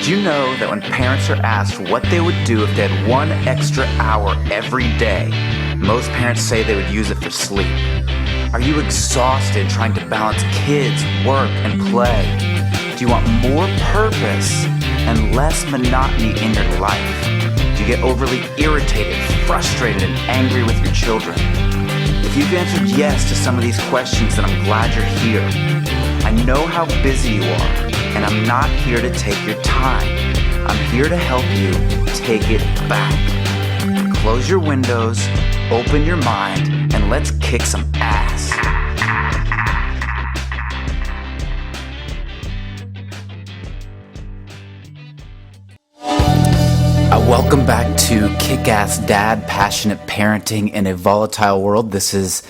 you know that when parents are asked what they would do if they had 1 extra hour every day, most parents say they would use it for sleep? Are you exhausted trying to balance kids, work, and play? Do you want more purpose and less monotony in your life? Do you get overly irritated, frustrated, and angry with your children? If you've answered yes to some of these questions, then I'm glad you're here. I know how busy you are, and I'm not here to take your time. I'm here to help you take it back. Close your windows, open your mind, and let's kick some ass. Welcome back to Kick-Ass Dad, Passionate Parenting in a Volatile World. This is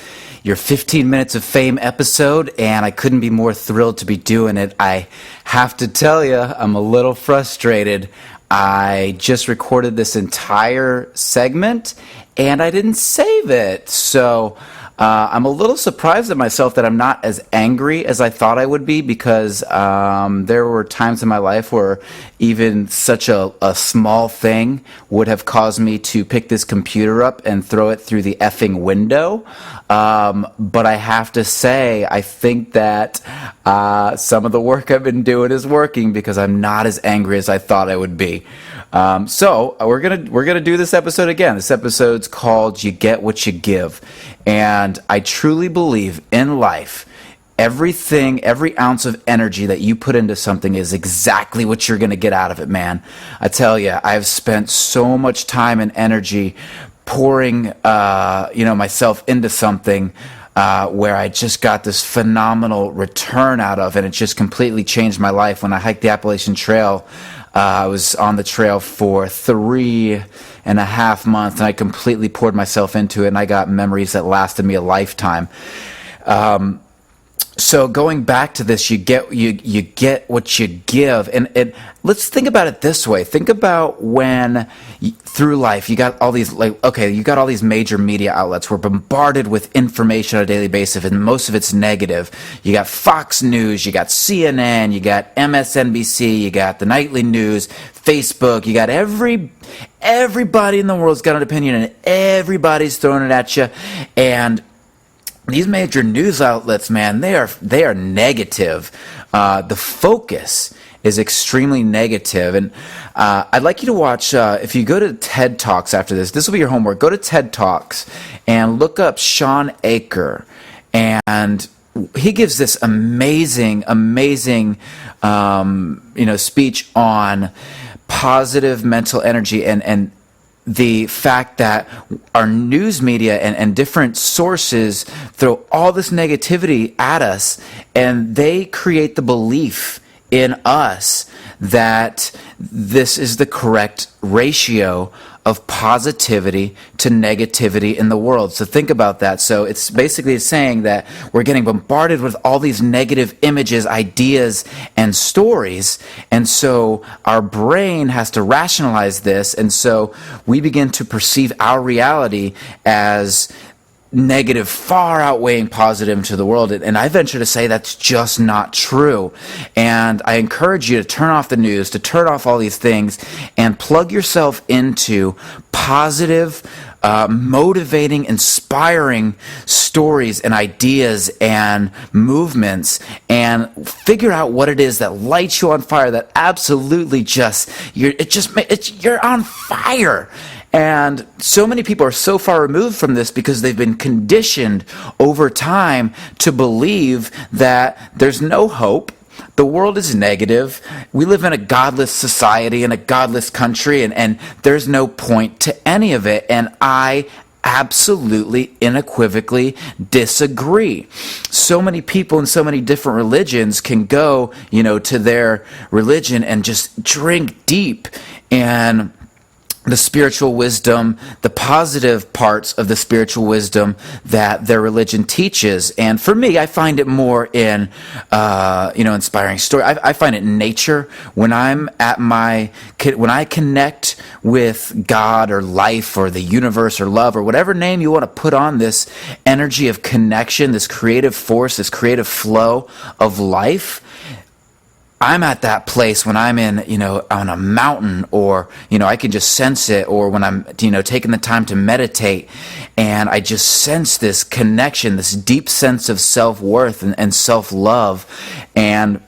your 15 Minutes of Fame episode, and I couldn't be more thrilled to be doing it. I have to tell you, I'm a little frustrated. I just recorded this entire segment, and I didn't save it. So I'm a little surprised at myself that I'm not as angry as I thought I would be, because there were times in my life where even such a small thing would have caused me to pick this computer up and throw it through the effing window. But I have to say, I think that some of the work I've been doing is working, because I'm not as angry as I thought I would be. So we're gonna do this episode again. This episode's called "You Get What You Give," and I truly believe in life, every ounce of energy that you put into something is exactly what you're gonna get out of it, man. I tell you, I've spent so much time and energy pouring, myself into something where I just got this phenomenal return out of, and it just completely changed my life. When I hiked the Appalachian Trail, I was on the trail for 3.5 months, and I completely poured myself into it, and I got memories that lasted me a lifetime. So going back to this, you get what you give, and let's think about it this way. Think about when through life you got all these major media outlets. We're bombarded with information on a daily basis, and most of it's negative. You got Fox News, you got CNN, you got MSNBC, you got the nightly news, Facebook. You got everybody in the world's got an opinion, and everybody's throwing it at you. And these major news outlets, man, they are negative. The focus is extremely negative. And I'd like you to watch, if you go to TED Talks after this will be your homework. Go to TED Talks and look up Shawn Achor. And he gives this amazing speech on positive mental energy and the fact that our news media and different sources throw all this negativity at us, and they create the belief in us that this is the correct ratio of positivity to negativity in the world. So think about that. So it's basically saying that we're getting bombarded with all these negative images, ideas, and stories. And so our brain has to rationalize this. And so we begin to perceive our reality as negative, far outweighing positive to the world. And I venture to say that's just not true. And I encourage you to turn off the news, to turn off all these things, and plug yourself into positive, motivating, inspiring stories and ideas and movements, and figure out what it is that lights you on fire, that absolutely you're on fire. And so many people are so far removed from this because they've been conditioned over time to believe that there's no hope. The world is negative. We live in a godless society, in a godless country, and there's no point to any of it. And I absolutely, unequivocally disagree. So many people in so many different religions can go, to their religion and just drink deep and the spiritual wisdom, the positive parts of the spiritual wisdom that their religion teaches. And for me, I find it more in, inspiring story. I find it in nature. When when I connect with God or life or the universe or love or whatever name you want to put on this energy of connection, this creative force, this creative flow of life, I'm at that place when I'm in, on a mountain, or, I can just sense it, or when I'm, taking the time to meditate, and I just sense this connection, this deep sense of self-worth and self-love. And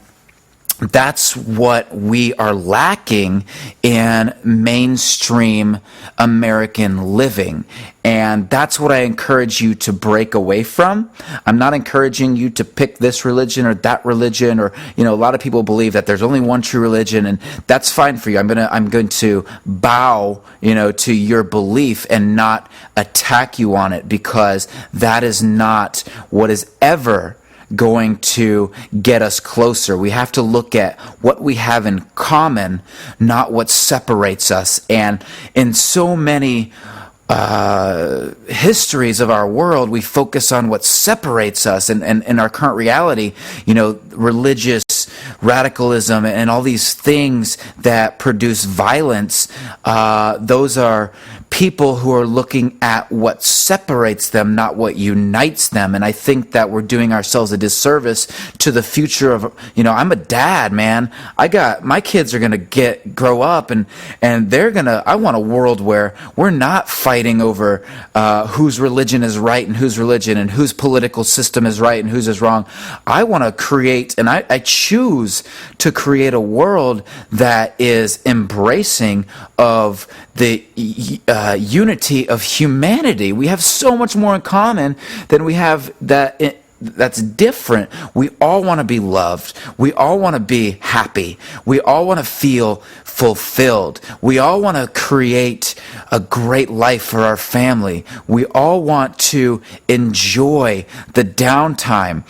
that's what we are lacking in mainstream American living. And that's what I encourage you to break away from. I'm not encouraging you to pick this religion or that religion, or, a lot of people believe that there's only one true religion, and that's fine for you. I'm going to bow, to your belief and not attack you on it, because that is not what is ever going to get us closer. We have to look at what we have in common, not what separates us. And in so many histories of our world, we focus on what separates us, and in our current reality, religious radicalism and all these things that produce violence, those are people who are looking at what separates them, not what unites them. And I think that we're doing ourselves a disservice to the future of, I'm a dad, man. My kids are going to grow up, and I want a world where we're not fighting over whose religion is right and whose religion, and whose political system is right and whose is wrong. I want to create, and I choose to create a world that is embracing of the unity of humanity. We have so much more in common than we have that's different. We all want to be loved. We all want to be happy. We all want to feel fulfilled. We all want to create a great life for our family. We all want to enjoy the downtime.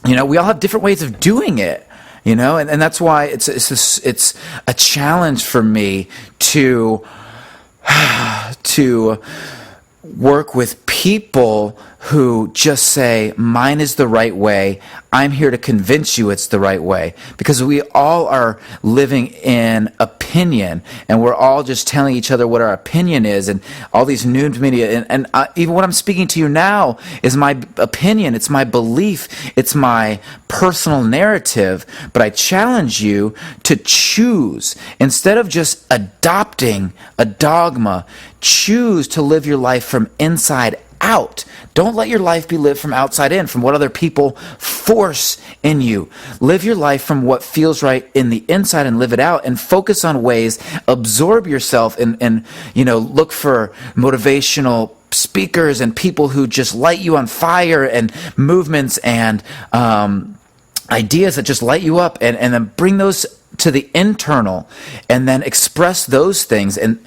We all have different ways of doing it. And that's why it's a challenge for me to work with people who just say, mine is the right way. I'm here to convince you it's the right way. Because we all are living in opinion, and we're all just telling each other what our opinion is, and all these news media. And even what I'm speaking to you now is my opinion. It's my belief. It's my personal narrative. But I challenge you to choose. Instead of just adopting a dogma, choose to live your life from inside out. Don't let your life be lived from outside in, from what other people force in you. Live your life from what feels right in the inside and live it out, and focus on ways, absorb yourself, and look for motivational speakers and people who just light you on fire, and movements and ideas that just light you up, and then bring those to the internal, and then express those things. And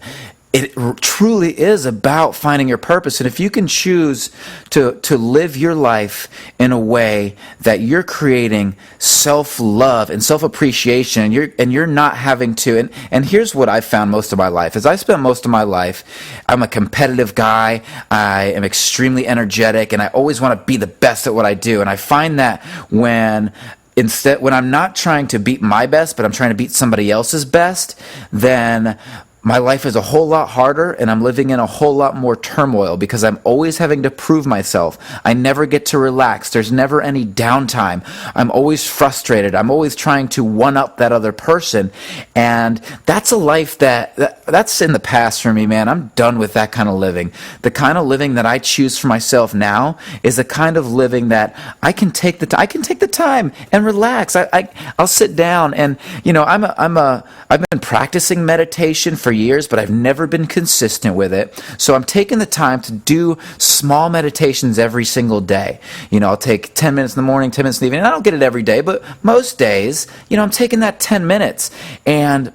it truly is about finding your purpose. And if you can choose to live your life in a way that you're creating self-love and self-appreciation, and you're not having to, and here's what I've found most of my life, is I spent most of my life, I'm a competitive guy, I am extremely energetic, and I always want to be the best at what I do. And I find that when I'm not trying to beat my best, but I'm trying to beat somebody else's best, then my life is a whole lot harder, and I'm living in a whole lot more turmoil, because I'm always having to prove myself. I never get to relax. There's never any downtime. I'm always frustrated. I'm always trying to one-up that other person. And that's a life that's in the past for me, man. I'm done with that kind of living. The kind of living that I choose for myself now is the kind of living that I can take the time and relax. I'll sit down, and I've been practicing meditation for years, but I've never been consistent with it. So I'm taking the time to do small meditations every single day. I'll take 10 minutes in the morning, 10 minutes in the evening. I don't get it every day, but most days, I'm taking that 10 minutes. And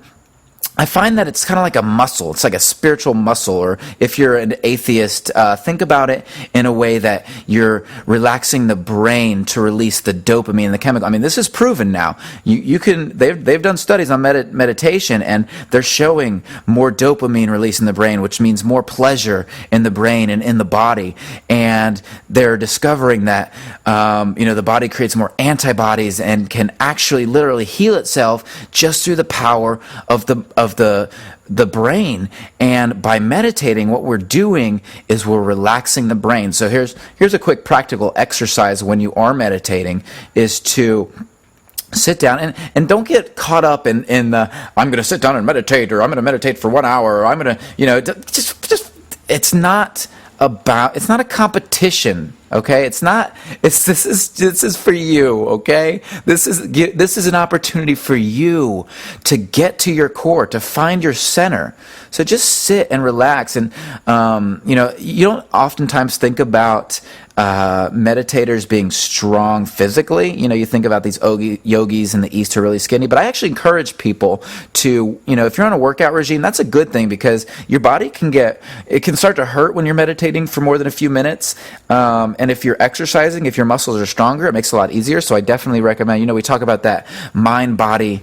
I find that it's kind of like a muscle. It's like a spiritual muscle. Or if you're an atheist, think about it in a way that you're relaxing the brain to release the dopamine, the chemical. I mean, this is proven now. They've done studies on meditation, and they're showing more dopamine release in the brain, which means more pleasure in the brain and in the body. And they're discovering that the body creates more antibodies and can actually literally heal itself just through the power of the brain. And by meditating, what we're doing is we're relaxing the brain. So here's a quick practical exercise when you are meditating, is to sit down and don't get caught up in the I'm going to sit down and meditate, or I'm going to meditate for 1 hour, or I'm going to, just it's not a competition. Okay, this is for you. Okay, this is an opportunity for you to get to your core, to find your center. So just sit and relax. And you don't oftentimes think about meditators being strong physically. You think about these yogis in the East who are really skinny, but I actually encourage people to, if you're on a workout regime, that's a good thing, because your body can start to hurt when you're meditating for more than a few minutes. And if you're exercising, if your muscles are stronger, it makes it a lot easier. So I definitely recommend, we talk about that mind-body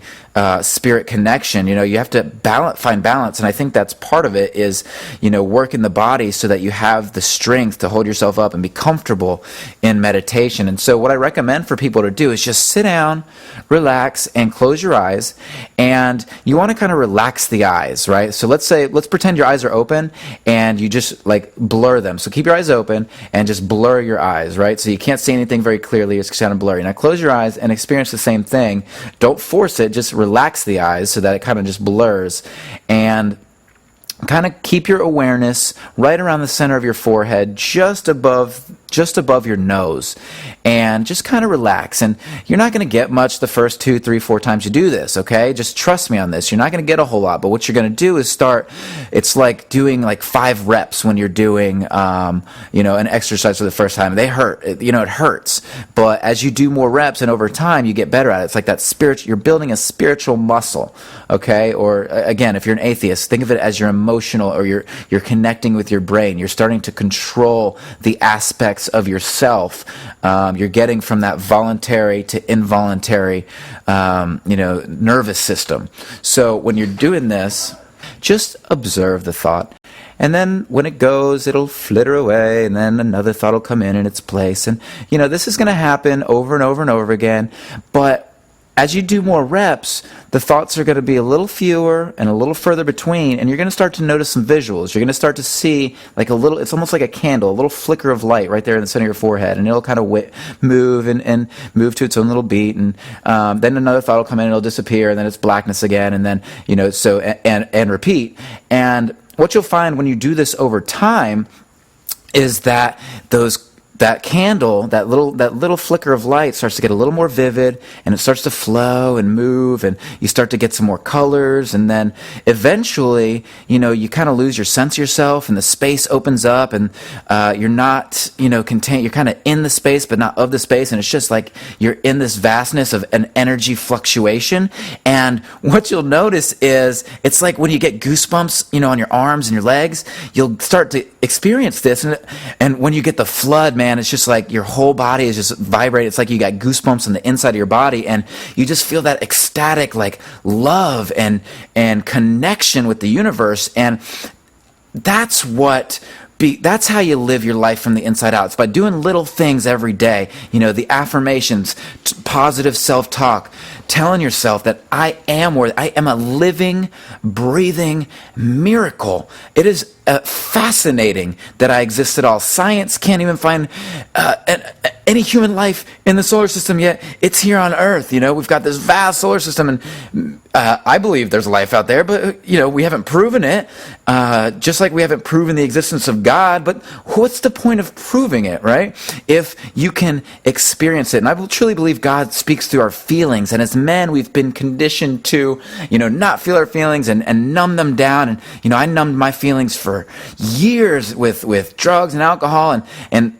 spirit connection. You have to find balance. And I think that's part of it is, work in the body so that you have the strength to hold yourself up and be comfortable in meditation. And so what I recommend for people to do is just sit down, relax, and close your eyes. And you want to kind of relax the eyes, right? So let's pretend your eyes are open and you just blur them. So keep your eyes open and just blur your eyes, right? So you can't see anything very clearly. It's kind of blurry. Now close your eyes and experience the same thing. Don't force it. Just relax the eyes so that it kind of just blurs, and kind of keep your awareness right around the center of your forehead, just above your nose, and just kind of relax. And you're not going to get much the first 2, 3, 4 times you do this, okay? Just trust me on this. You're not going to get a whole lot, but what you're going to do is it's like doing 5 reps when you're doing, an exercise for the first time. They hurt, it hurts. But as you do more reps and over time, you get better at it. It's like that you're building a spiritual muscle, okay? Or again, if you're an atheist, think of it as your emotional, or you're connecting with your brain. You're starting to control the aspects of yourself. You're getting from that voluntary to involuntary, nervous system. So when you're doing this, just observe the thought. And then when it goes, it'll flitter away, and then another thought will come in its place. And, this is going to happen over and over and over again. But as you do more reps, the thoughts are going to be a little fewer and a little further between, and you're going to start to notice some visuals. You're going to start to see it's almost like a candle, a little flicker of light right there in the center of your forehead, and it'll kind of move and move to its own little beat, and then another thought will come in and it'll disappear, and then it's blackness again, and then, and repeat. And what you'll find when you do this over time is that that candle, that little flicker of light starts to get a little more vivid, and it starts to flow and move, and you start to get some more colors, and then eventually, you kind of lose your sense of yourself, and the space opens up, and you're not, contained. You're kind of in the space, but not of the space, and it's just like you're in this vastness of an energy fluctuation. And what you'll notice is it's like when you get goosebumps, on your arms and your legs, you'll start to experience this, and when you get the flood, man, it's just like your whole body is just vibrating. It's like you got goosebumps on the inside of your body, and you just feel that ecstatic love and connection with the universe. And that's how you live your life from the inside out. It's by doing little things every day. The affirmations, positive self-talk, telling yourself that I am a living, breathing miracle. It is fascinating that I exist at all. Science can't even find any human life in the solar system yet. It's here on Earth. We've got this vast solar system, and I believe there's life out there, but we haven't proven it. Just like we haven't proven the existence of God. But what's the point of proving it, right? If you can experience it. And I truly believe God speaks through our feelings, and as men, we've been conditioned to, not feel our feelings and numb them down. And I numbed my feelings for years with drugs and alcohol, and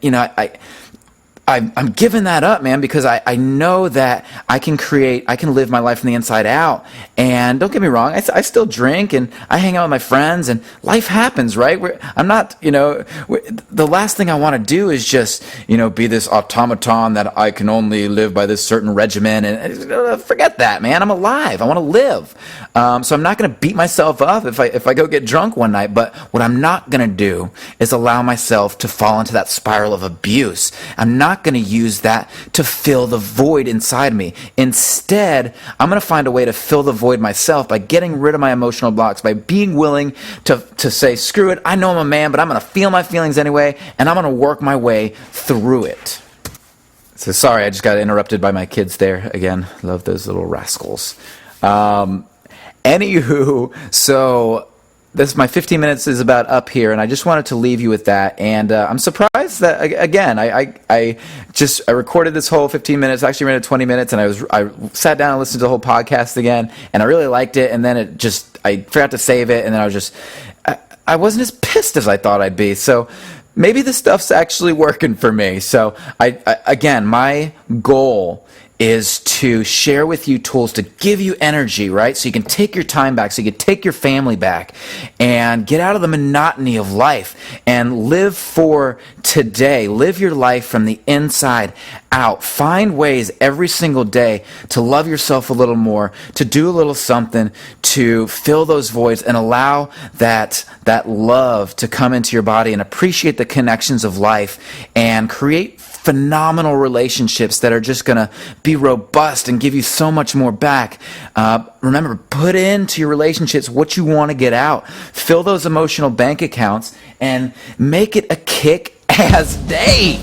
I'm giving that up, man, because I know that I can live my life from the inside out. And don't get me wrong, I still drink and I hang out with my friends, and life happens, right? I'm not, the last thing I want to do is just, be this automaton that I can only live by this certain regimen. And forget that, man. I'm alive. I want to live. So I'm not going to beat myself up if I go get drunk one night. But what I'm not going to do is allow myself to fall into that spiral of abuse. I'm not going to use that to fill the void inside me. Instead, I'm going to find a way to fill the void myself by getting rid of my emotional blocks, by being willing to say, screw it, I know I'm a man, but I'm going to feel my feelings anyway, and I'm going to work my way through it. So sorry, I just got interrupted by my kids there again. Love those little rascals. Anywho, so this my 15 minutes is about up here, and I just wanted to leave you with that. And I'm surprised that again, I recorded this whole 15 minutes. Actually, ran it 20 minutes, and I sat down and listened to the whole podcast again, and I really liked it. And then I forgot to save it, and then I wasn't as pissed as I thought I'd be. So maybe this stuff's actually working for me. So again, my goal is to share with you tools to give you energy, right? So you can take your time back, so you can take your family back and get out of the monotony of life and live for today. Live your life from the inside out. Find ways every single day to love yourself a little more, to do a little something, to fill those voids and allow that love to come into your body and appreciate the connections of life and create phenomenal relationships that are just going to be robust and give you so much more back. Remember, put into your relationships what you want to get out. Fill those emotional bank accounts and make it a kick-ass day.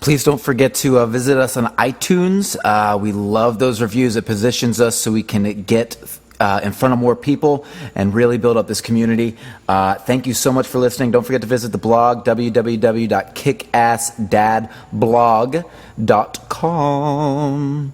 Please don't forget to visit us on iTunes. We love those reviews. It positions us so we can get in front of more people and really build up this community. Thank you so much for listening. Don't forget to visit the blog, www.kickassdadblog.com.